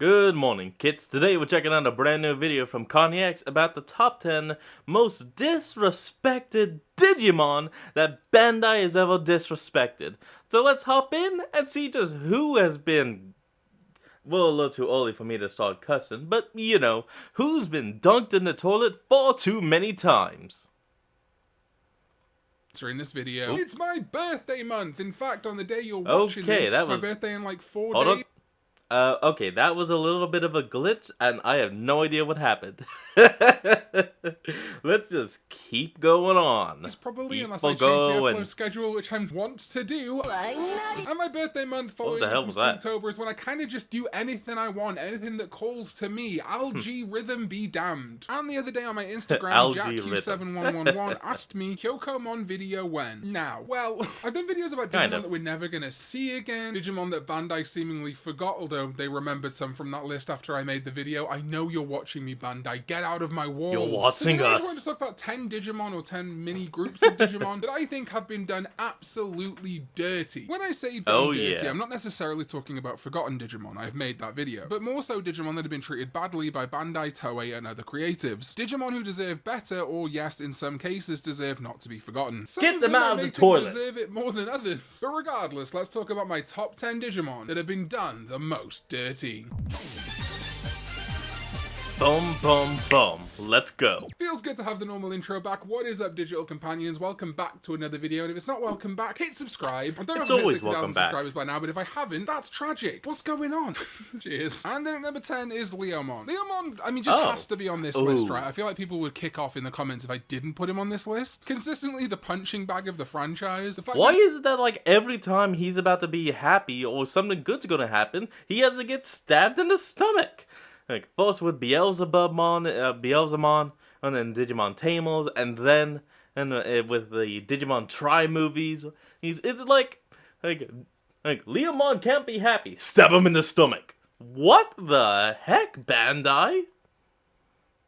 Good morning, kids. Today we're checking out a brand new video from Cognax about the top 10 most disrespected Digimon that Bandai has ever disrespected. So let's hop in and see just who has been, well, a little too early for me to start cussing, but you know, who's been dunked in the toilet far too many times. In this video, it's my birthday month. In fact, on the day you're watching this, that was my birthday in like 4 days. Okay, that was a little bit of a glitch, and I have no idea what happened. Let's just keep going on. It's probably, unless I change the upload schedule, which I want to do. And my birthday month following from October is when I kind of just do anything I want, anything that calls to me. Algae Rhythm be damned. And the other day on my Instagram, JackQ7111 asked me, Kyokomon video when? Now, well, I've done videos about Digimon that we're never gonna see again, Digimon that Bandai seemingly forgot, although they remembered some from that list after I made the video. I know you're watching me, Bandai. Get out of my walls. You're watching us. I just want to talk about 10 Digimon or 10 mini groups of Digimon that I think have been done absolutely dirty. When I say done dirty, I'm not necessarily talking about forgotten Digimon. I've made that video. But more so Digimon that have been treated badly by Bandai, Toei, and other creatives. Digimon who deserve better, or yes, in some cases, deserve not to be forgotten. Get them out of the toilet. Deserve it more than others. But regardless, let's talk about my top 10 Digimon that have been done the most dirty. Boom, boom, boom. Let's go. Feels good to have the normal intro back. What is up, digital companions? Welcome back to another video. And if it's not welcome back, hit subscribe. I don't know if I've hit 60,000 subscribers by now, but if I haven't, that's tragic. What's going on? Cheers. And then at number 10 is Leomon. Leomon, I mean, just has to be on this list, right? I feel like people would kick off in the comments if I didn't put him on this list. Consistently the punching bag of the franchise. Why is it that, like, every time he's about to be happy or something good's gonna happen, he has to get stabbed in the stomach? Like, first with Beelzebubmon, and then Digimon Tamers, and then with the Digimon Tri movies, it's like Leomon can't be happy. Stab him in the stomach. What the heck, Bandai?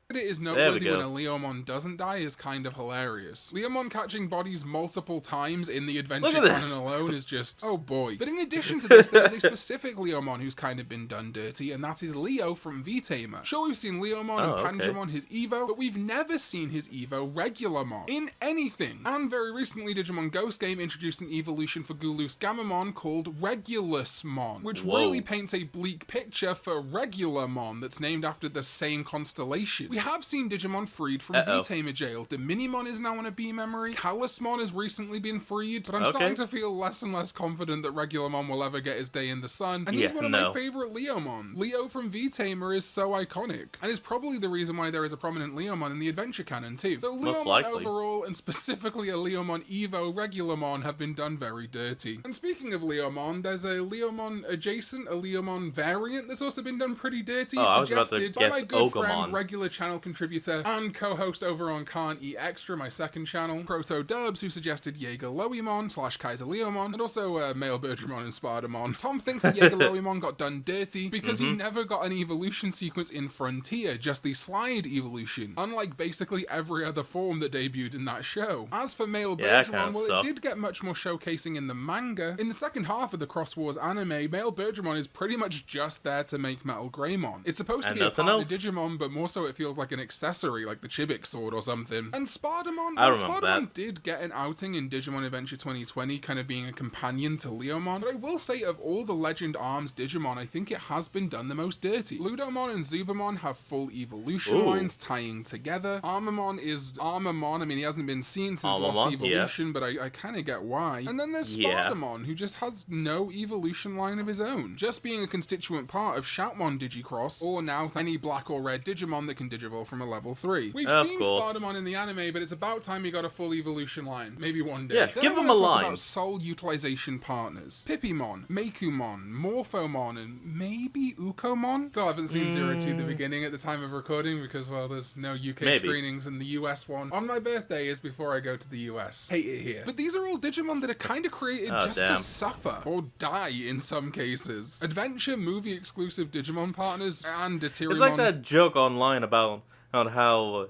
It is noteworthy when a Leomon doesn't die is kind of hilarious. Leomon catching bodies multiple times in the adventure canon alone is just, oh boy. But in addition to this, there's a specific Leomon who's kind of been done dirty, and that is Leo from V-Tamer. Sure, we've seen Leomon and Panjamon, his Evo, but we've never seen his Evo Regularmon in anything. And very recently, Digimon Ghost Game introduced an evolution for Gulus Gamamon called Regulusmon, which really paints a bleak picture for Regularmon that's named after the same constellation. We have seen Digimon freed from V-Tamer jail. Diminimon is now on a B-memory. Calusmon has recently been freed, but I'm starting to feel less and less confident that Regularmon will ever get his day in the sun. And he's one of my favorite Leomon. Leo from V-Tamer is so iconic, and is probably the reason why there is a prominent Leomon in the adventure canon too. So Leomon overall, and specifically a Leomon Evo Regularmon, have been done very dirty. And speaking of Leomon, there's a Leomon adjacent, a Leomon variant that's also been done pretty dirty, suggested by my good friend, regular channel contributor and co-host over on Can't Eat Extra, my second channel, Proto Dubs, who suggested Jaeger Loemon / Kaiser Leomon, and also Male Bertramon and Spartamon. Tom thinks that Jaeger Loemon got done dirty because he never got an evolution sequence in Frontier, just the slide evolution, unlike basically every other form that debuted in that show. As for Male Bertramon, well, it did get much more showcasing in the manga. In the second half of the Cross Wars anime, Male Bertramon is pretty much just there to make Metal Greymon. It's supposed to be a partner Digimon, but more so it feels like an accessory, like the Chibic sword or something. And Spartamon did get an outing in Digimon Adventure 2020, kind of being a companion to Leomon, but I will say of all the Legend Arms Digimon, I think it has been done the most dirty. Ludomon and Zubamon have full evolution lines tying together. Armamon is Armamon. I mean, he hasn't been seen since Lost Evolution, but I kind of get why. And then there's Spartamon, who just has no evolution line of his own, just being a constituent part of Shoutmon Digicross, or now any black or red Digimon that can digivolve from a level 3. We've seen Spartamon in the anime, but it's about time he got a full evolution line. Maybe one day. Yeah, then give him a line. About soul utilization partners. Pipimon, Meikumon, Morphomon, and maybe Ukomon? Still haven't seen 02 the beginning at the time of recording because, well, there's no UK screenings, and the US one on my birthday is before I go to the US. Hate it here. But these are all Digimon that are kind of created just to suffer, or die in some cases. Adventure, movie exclusive Digimon partners, and Deterimon. It's like that joke online about on how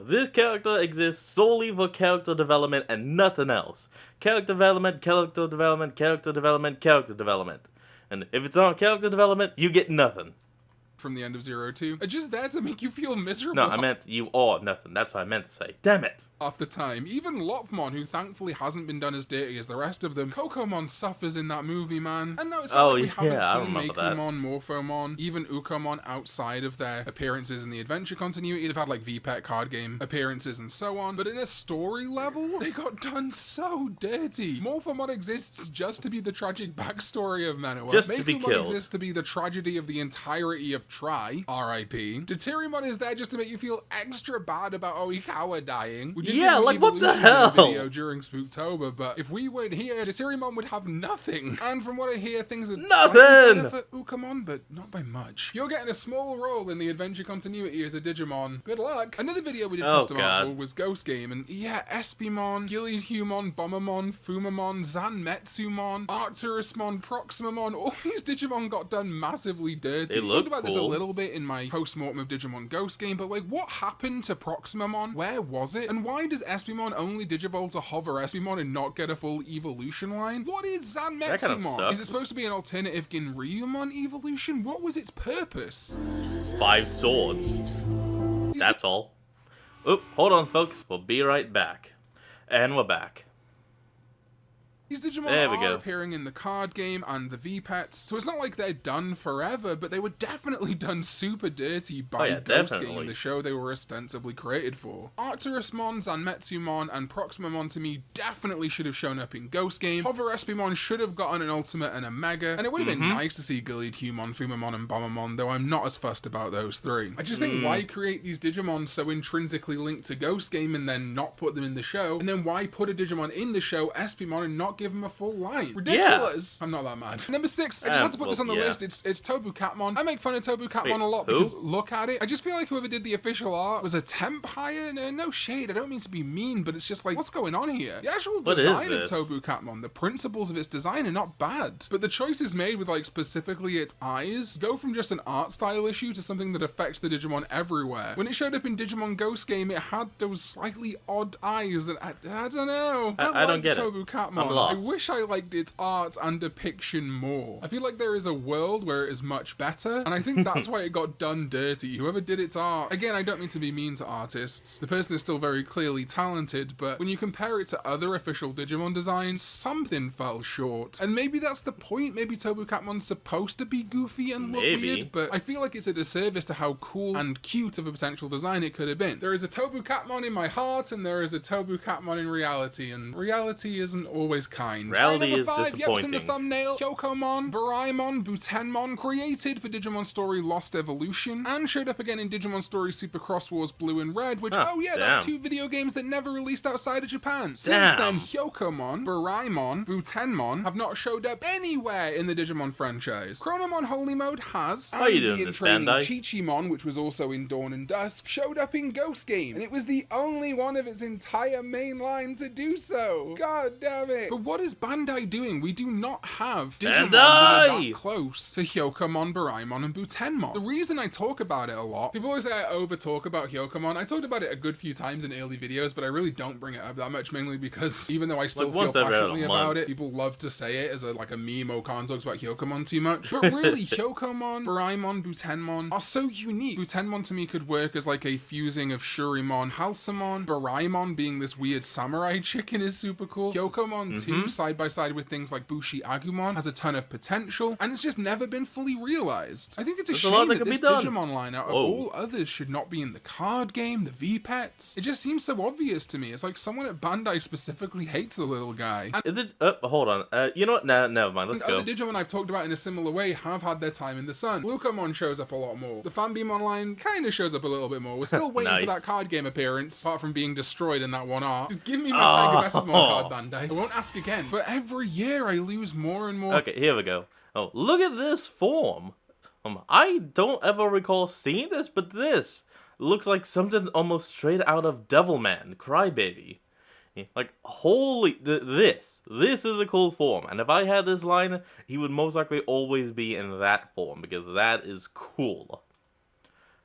this character exists solely for character development and nothing else. Character development, character development, character development, character development. And if it's not character development, you get nothing. from the end of Zero 2 are just there to make you feel miserable. No, I meant you are nothing. That's what I meant to say. Damn it. Half the time. Even Lopmon, who thankfully hasn't been done as dirty as the rest of them, Kokomon suffers in that movie, man. And no, it's not like we haven't seen Meikumon, Morphomon, even Ukomon outside of their appearances in the adventure continuity. They've had like VPET card game appearances and so on. But in a story level, they got done so dirty. Morphomon exists just to be the tragic backstory of Manowar. Just to be killed. Exists to be the tragedy of the entirety of Tri, R.I.P. Deuterimon is there just to make you feel extra bad about Oikawa dying. Yeah, like what the hell? Video during Spooktober, but if we weren't here, Deuterimon would have nothing. And from what I hear, things are slightly better for Ukomon, but not by much. You're getting a small role in the adventure continuity as a Digimon. Good luck. Another video we did custom art for was Ghost Game, and yeah, Espimon, Gillyhumon, Bombermon, Fumamon, Zanmetsumon, Arcturusmon, Proximamon, all these Digimon got done massively dirty. I talked about this a little bit in my post-mortem of Digimon Ghost Game, but like, what happened to Proximamon? Where was it? And why does Espimon only Digivolve to Hover Espimon and not get a full evolution line? What is Zanmetsumon? Is it supposed to be an alternative Ginryumon evolution? What was its purpose? 5 swords. That's all. Oop, hold on, folks. We'll be right back. And we're back. These Digimon are appearing in the card game and the VPETs, so it's not like they're done forever, but they were definitely done super dirty by Ghost Game, the show they were ostensibly created for. Arcturusmon, Zanmetsumon, and Proximamon to me definitely should have shown up in Ghost Game. Hover Espimon should have gotten an Ultimate and a Mega, and it would have been nice to see Gillyhumon, Fumamon, and Bombermon, though I'm not as fussed about those 3. I just think why create these Digimon so intrinsically linked to Ghost Game and then not put them in the show, and then why put a Digimon in the show, Espimon, and not give him a full line? Ridiculous. I'm not that mad. Number 6, I just had to put this on the list. It's Tobu Catmon. I make fun of Tobu Catmon a lot because look at it. I just feel like whoever did the official art was a temp hire. No shade. I don't mean to be mean, but it's just like, what's going on here? The actual design of Tobu Catmon, the principles of its design are not bad, but the choices made with like specifically its eyes go from just an art style issue to something that affects the Digimon everywhere. When it showed up in Digimon Ghost Game, it had those slightly odd eyes that I don't know. I don't get Tobu Catmon. I wish I liked its art and depiction more. I feel like there is a world where it is much better, and I think that's why it got done dirty. Whoever did its art, again, I don't mean to be mean to artists. The person is still very clearly talented, but when you compare it to other official Digimon designs, something fell short. And maybe that's the point. Maybe Tobu Catmon's supposed to be goofy and look weird, but I feel like it's a disservice to how cool and cute of a potential design it could have been. There is a Tobu Catmon in my heart, and there is a Tobu Catmon in reality, and reality isn't always kind. Reality is 5, disappointing. Yep, in the thumbnail. Hyokomon, Baraimon, Butenmon, created for Digimon Story Lost Evolution, and showed up again in Digimon Story Super Cross Wars Blue and Red, which, that's 2 video games that never released outside of Japan. Since then, Hyokomon, Baraimon, Butenmon have not showed up anywhere in the Digimon franchise. Chronomon Holy Mode has, How you doing, and training Chi-Chi-mon, which was also in Dawn and Dusk, showed up in Ghost Game, and it was the only one of its entire main line to do so. God damn it. But what is Bandai doing? We do not have Digimon that are that close to Hyokomon, Baraimon, and Butenmon. The reason I talk about it a lot, people always say I over talk about Hyokomon. I talked about it a good few times in early videos, but I really don't bring it up that much, mainly because even though I still feel passionately about it, people love to say it as like a meme or Khan talks about Hyokomon too much. But really, Hyokomon, Baraimon, Butenmon are so unique. Butenmon to me could work as like a fusing of Shurimon, Halsamon, Baraimon being this weird samurai chicken is super cool. Hyokomon too, side by side with things like Bushi Agumon, has a ton of potential, and it's just never been fully realized. I think it's a shame that this Digimon line out of all others should not be in the card game, the VPETs. It just seems so obvious to me. It's like someone at Bandai specifically hates the little guy. And is it? Hold on. You know what? Nah, never mind. Let's go. Other Digimon I've talked about in a similar way have had their time in the sun. Blukomon shows up a lot more. The Fanbeamon line kind of shows up a little bit more. We're still waiting for that card game appearance, apart from being destroyed in that one art. Just give me my Tiger Vespamon card, Bandai. I won't ask again. But every year I lose more and more. Okay, here we go. Oh, look at this form. I don't ever recall seeing this, but this looks like something almost straight out of Devilman, Crybaby. Like, holy, this is a cool form, and if I had this line, he would most likely always be in that form, because that is cool.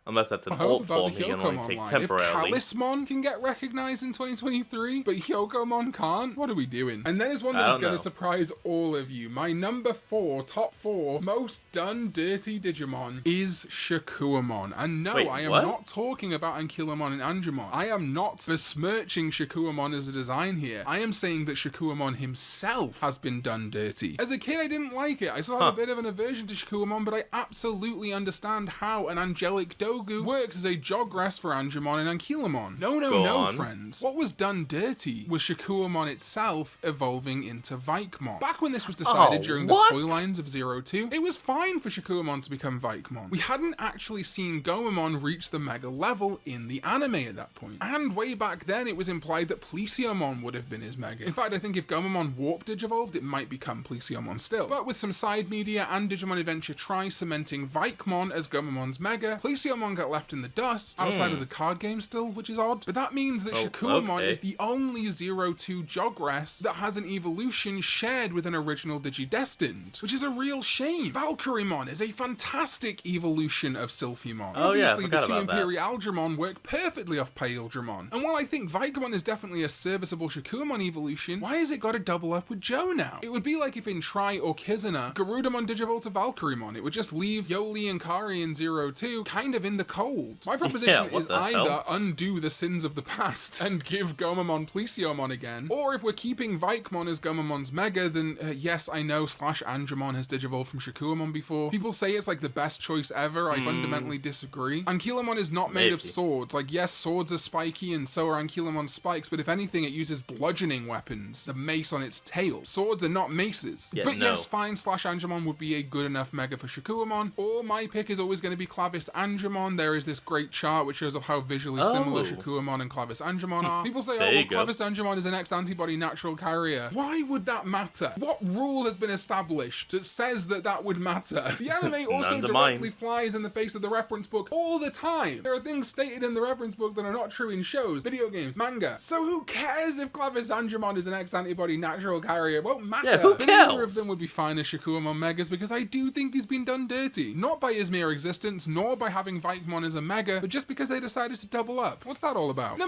Unless that's an I hope alt about form the he can only Hyokomon take line. temporarily. If Calismon can get recognized in 2023, but Hyokomon can't, what are we doing? And then is one that is going to surprise all of you. My number 4, top 4, most done dirty Digimon is Shakuamon. And no, Wait, I am not talking about Ankylamon and Angemon. I am not besmirching Shakuamon as a design here. I am saying that Shakuamon himself has been done dirty. As a kid, I didn't like it. I still had a bit of an aversion to Shakuamon, but I absolutely understand how an angelic Dogu works as a jogress for Angemon and Ankylamon. No, friends. What was done dirty was Shakuamon itself evolving into Vikemon. Back when this was decided during the toy lines of 02, it was fine for Shakuamon to become Vikemon. We hadn't actually seen Gomamon reach the mega level in the anime at that point. And way back then, it was implied that Plesiomon would have been his mega. In fact, I think if Gomamon warp digivolved, it might become Plesiomon still. But with some side media and Digimon Adventure Tri cementing Vikemon as Gomamon's mega, Plesiomon got left in the dust outside of the card game still, which is odd. But that means that Shakuamon is the only 02 jogress that has an evolution shared with an original Digidestined, which is a real shame. Valkyrymon is a fantastic evolution of Sylphimon. Obviously, the two Imperialdramon work perfectly off Paildramon. And while I think Vikemon is definitely a serviceable Shakuamon evolution, why has it got to double up with Joe now? It would be like if in Tri or Kizuna, Garudamon Digivolved to Valkyrymon. It would just leave Yoli and Kari in 02 kind of in the cold. My proposition is either undo the sins of the past and give Gomamon Plesiomon again, or if we're keeping Vikemon as Gomamon's mega, then yes, I know Angemon has digivolved from Shakuamon before. People say it's like the best choice ever. I fundamentally disagree. Ankylamon is not made of swords. Like, yes, swords are spiky and so are Ankylamon's spikes, but if anything, it uses bludgeoning weapons, the mace on its tail. Swords are not maces. Yes, fine, Angemon would be a good enough mega for Shakuamon, or my pick is always going to be Clavis Angemon. There is this great chart which shows of how visually similar Shakuamon and Clavis Angemon are. People say, Clavis Angemon is an X-antibody natural carrier. Why would that matter? What rule has been established that says that would matter? The anime also directly flies in the face of the reference book all the time. There are things stated in the reference book that are not true in shows, video games, manga. So who cares if Clavis Angemon is an X-antibody natural carrier? It won't matter. Yeah, who cares? Neither of them would be fine as Shakuamon megas because I do think he's been done dirty. Not by his mere existence, nor by having Vikemon as a mega, but just because they decided to double up. What's that all about?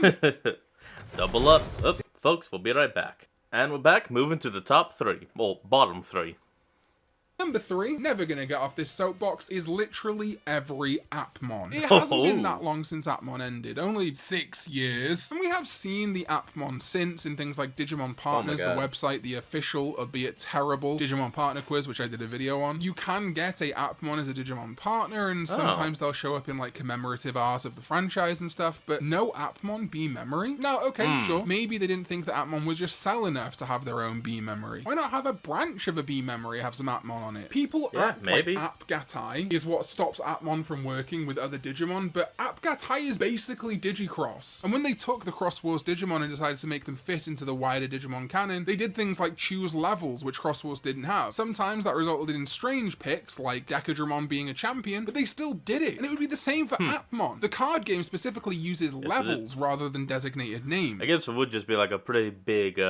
Double up. Oh, folks, we'll be right back. And we're back, moving to the top 3. Well, bottom 3. Number 3, never gonna get off this soapbox, is literally every Appmon. It hasn't been that long since Appmon ended, only 6 years. And we have seen the Appmon since in things like Digimon Partners, the website, the official, albeit terrible, Digimon Partner Quiz, which I did a video on. You can get a Appmon as a Digimon partner, and sometimes they'll show up in like commemorative art of the franchise and stuff, but no Appmon B memory? Now, okay, sure, maybe they didn't think that Appmon was just sell enough to have their own B memory. Why not have a branch of a B memory, have some Appmon on it? People act like Appgatai is what stops Appmon from working with other Digimon, but Appgatai is basically Digicross. And when they took the Cross Wars Digimon and decided to make them fit into the wider Digimon canon, they did things like choose levels, which Cross Wars didn't have. Sometimes that resulted in strange picks, like Decadramon being a champion, but they still did it. And it would be the same for Appmon. The card game specifically uses levels rather than designated names. I guess it would just be like a pretty big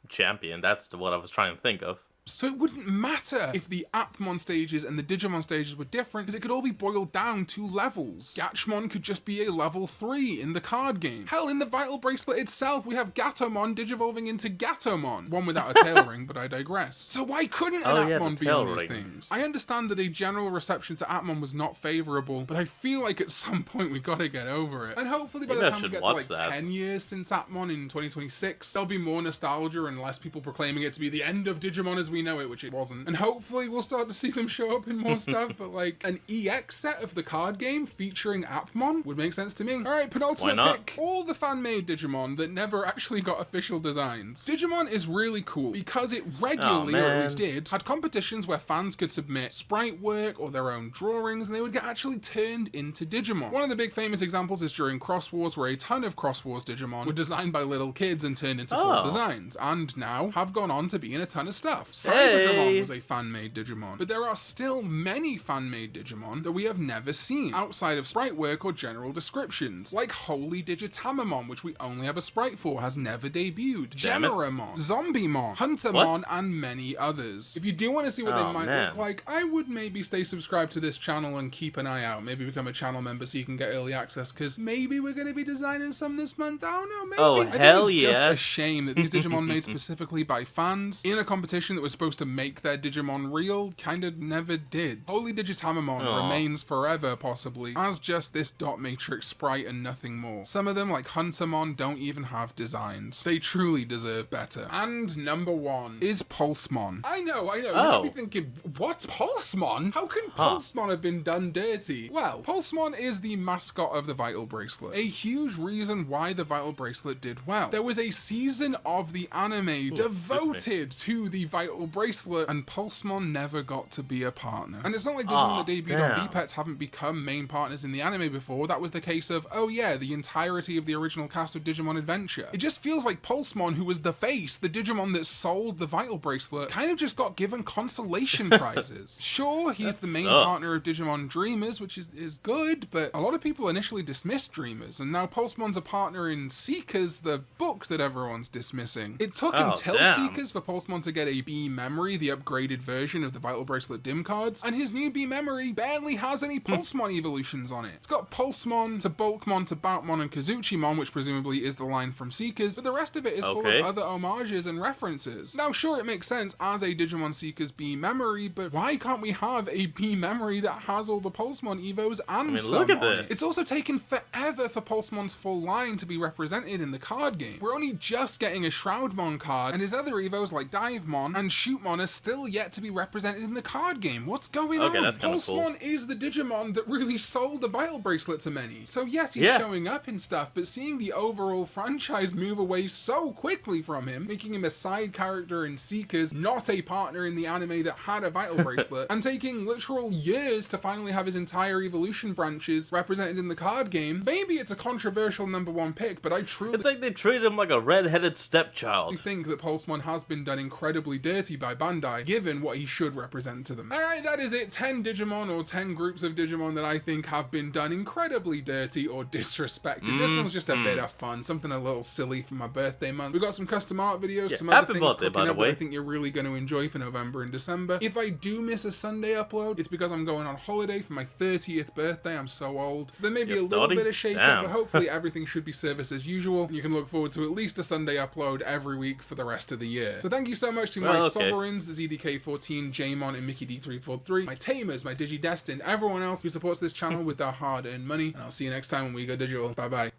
champion. That's what I was trying to think of. So it wouldn't matter if the Appmon stages and the Digimon stages were different, because it could all be boiled down to levels. Gatchmon could just be a level 3 in the card game. Hell, in the Vital Bracelet itself, we have Gatomon digivolving into Gatomon. One without a tail ring, but I digress. So why couldn't an Appmon be on these things? I understand that a general reception to Appmon was not favourable, but I feel like at some point we gotta get over it. And hopefully by the time we get to like 10 years since Appmon in 2026, there'll be more nostalgia and less people proclaiming it to be the end of Digimon as we know it, which it wasn't. And hopefully we'll start to see them show up in more stuff, but like an EX set of the card game featuring Appmon would make sense to me. Alright, penultimate pick. All the fan-made Digimon that never actually got official designs. Digimon is really cool because it regularly, or at least did, had competitions where fans could submit sprite work or their own drawings and they would get actually turned into Digimon. One of the big famous examples is during Cross Wars, where a ton of Cross Wars Digimon were designed by little kids and turned into full designs, and now have gone on to be in a ton of stuff. Cybertron was a fan-made Digimon, but there are still many fan-made Digimon that we have never seen, outside of sprite work or general descriptions, like Holy Digitamamon, which we only have a sprite for, has never debuted, Generamon, Zombiemon, Huntermon, and many others. If you do want to see what they might look like, I would maybe stay subscribed to this channel and keep an eye out. Maybe become a channel member so you can get early access, because maybe we're going to be designing some this month. I don't know, maybe. Oh, hell yeah. Just a shame that these Digimon made specifically by fans in a competition that was supposed to make their Digimon real kind of never did. Holy Digitamamon remains forever, possibly, as just this dot matrix sprite and nothing more. Some of them, like Huntermon, don't even have designs. They truly deserve better. And number 1 is Pulsemon. I know, you might be thinking, what's Pulsemon? How can Pulsemon have been done dirty? Well, Pulsemon is the mascot of the Vital Bracelet. A huge reason why the Vital Bracelet did well. There was a season of the anime devoted to the Vital Bracelet, and Pulsemon never got to be a partner. And it's not like Digimon that debuted on VPETs haven't become main partners in the anime before. That was the case of, oh yeah, the entirety of the original cast of Digimon Adventure. It just feels like Pulsemon, who was the face, the Digimon that sold the Vital Bracelet, kind of just got given consolation prizes. Sure, he's the main partner of Digimon Dreamers, which is good, but a lot of people initially dismissed Dreamers, and now Pulsemon's a partner in Seekers, the book that everyone's dismissing. It took until Seekers for Pulsemon to get a B Memory, the upgraded version of the Vital Bracelet dim cards, and his new B Memory barely has any Pulsemon evolutions on it. It's got Pulsemon to Bulkmon to Boutmon and Kazuchimon, which presumably is the line from Seekers, but the rest of it is full of other homages and references. Now sure, it makes sense as a Digimon Seekers B Memory, but why can't we have a B Memory that has all the Pulsemon evos and some look at on this. it? It's also taken forever for Pulsemon's full line to be represented in the card game. We're only just getting a Shroudmon card, and his other evos like Divemon and Shootmon are still yet to be represented in the card game. What's going on? Pulsemon is the Digimon that really sold the Vital Bracelet to many. So yes, he's showing up in stuff, but seeing the overall franchise move away so quickly from him, making him a side character in Seekers, not a partner in the anime that had a Vital Bracelet, and taking literal years to finally have his entire evolution branches represented in the card game, maybe it's a controversial number 1 pick, but I truly... It's like they treated him like a red-headed stepchild. I think that Pulsemon has been done incredibly dirty by Bandai, given what he should represent to them. Alright, that is it. 10 Digimon, or 10 groups of Digimon that I think have been done incredibly dirty or disrespected. This one's just a bit of fun, something a little silly for my birthday month. We've got some custom art videos, some other things cooking up that I think you're really going to enjoy for November and December. If I do miss a Sunday upload, it's because I'm going on holiday for my 30th birthday. I'm so old. So there may be a little bit of shake-up, but hopefully everything should be service as usual. You can look forward to at least a Sunday upload every week for the rest of the year. So thank you so much to my Sovereigns, ZDK14, Jamon, and Mickey D343, my Tamers, my DigiDestined, everyone else who supports this channel with their hard-earned money. And I'll see you next time when we go digital. Bye-bye.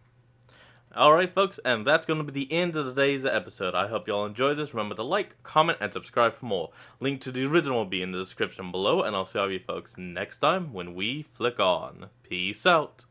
Alright folks, and that's going to be the end of today's episode. I hope you all enjoyed this. Remember to like, comment, and subscribe for more. Link to the original will be in the description below, and I'll see all of you folks next time when we flick on. Peace out.